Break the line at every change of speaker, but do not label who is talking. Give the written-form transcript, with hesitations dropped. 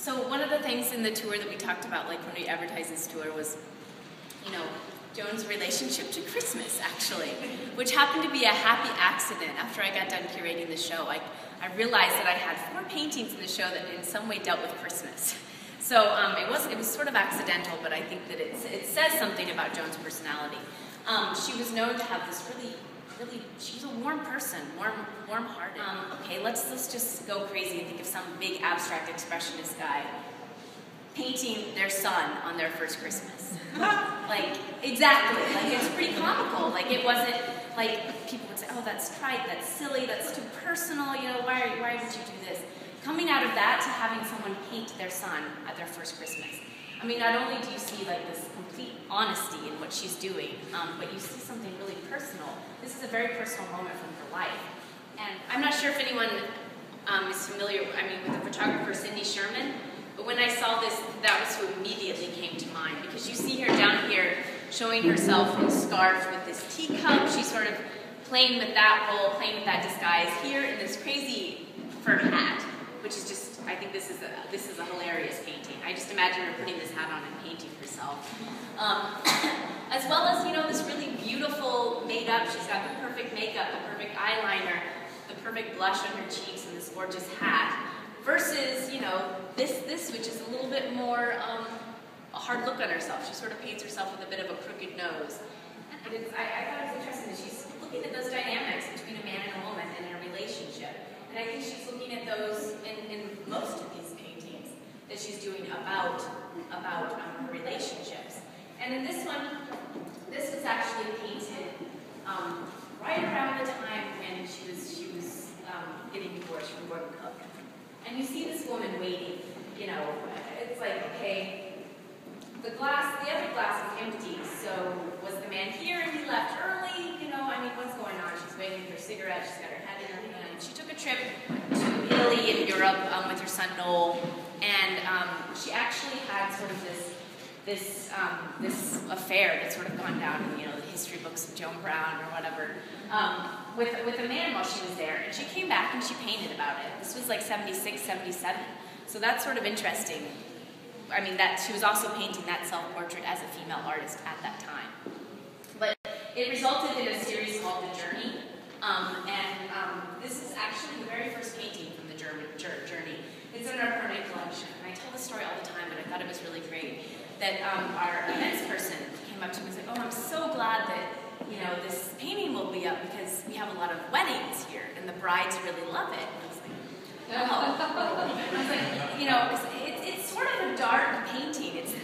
So one of the things in the tour that we talked about, like when we advertised this tour, was, you know, Joan's relationship to Christmas, actually, which happened to be a happy accident. After I got done curating the show, I realized that I had 4 paintings in the show that in some way dealt with Christmas. So it was sort of accidental, but I think that it says something about Joan's personality. She was known to have this really, she was a warm person, warm-hearted. Okay, let's just go crazy and think of some big abstract expressionist guy painting their son on their first Christmas. Like, exactly, like it's pretty comical. Like it wasn't, like people would say, oh, that's trite, that's silly, that's too personal, you know, why would you do this? Coming out of that to having someone paint their son at their first Christmas. I mean, not only do you see like this complete honesty in what she's doing, but you see something really personal. This is a very personal moment from her life. And I'm not sure if anyone is familiar, with the photographer Cindy Sherman, but when I saw this, that was who immediately came to mind, because you see her down here showing herself in scarf with this teacup. She's sort of playing with that role, playing with that disguise here in this crazy fur hat, which is just, I think this is a hilarious painting. I just imagine her putting this hat on and painting herself. As well as, you know, this really beautiful made-up, she's got the perfect makeup, the perfect eyeliner, the perfect blush on her cheeks, and this gorgeous hat. Versus, you know, this which is a little bit more a hard look on herself. She sort of paints herself with a bit of a crooked nose. But I thought it was interesting that she's looking at those dynamics between a man and a woman in a relationship. And I think she's looking at those in most of these paintings that she's doing about her relationships. And in this one, this was actually painted right around the time when she was getting divorced from Gordon Cook. And you see this woman waiting, you know, it's like, okay, the other glass is empty, so was the man here and he left early? You know, I mean, what's going on? She's waiting for her cigarette, she's got her head in her hand. She took a trip to Italy and Europe with her son Noel, and she actually had sort of this affair that's sort of gone down in, you know, the history books of Joan Brown or whatever, with a man while she was there. And she came back and she painted about it. This was like 76, 77. So that's sort of interesting. I mean, that she was also painting that self-portrait as a female artist at that time. But it resulted in a series called The Journey. This is actually the very first painting from the Journey. It's in our permanent collection. And I tell this story all the time, but I thought it was really great. That our events person came up to me and said, oh, I'm so glad that, you know, this painting will be up because we have a lot of weddings here and the brides really love it. And I was like, oh. I was like, you know, it's sort of a dark painting. It's the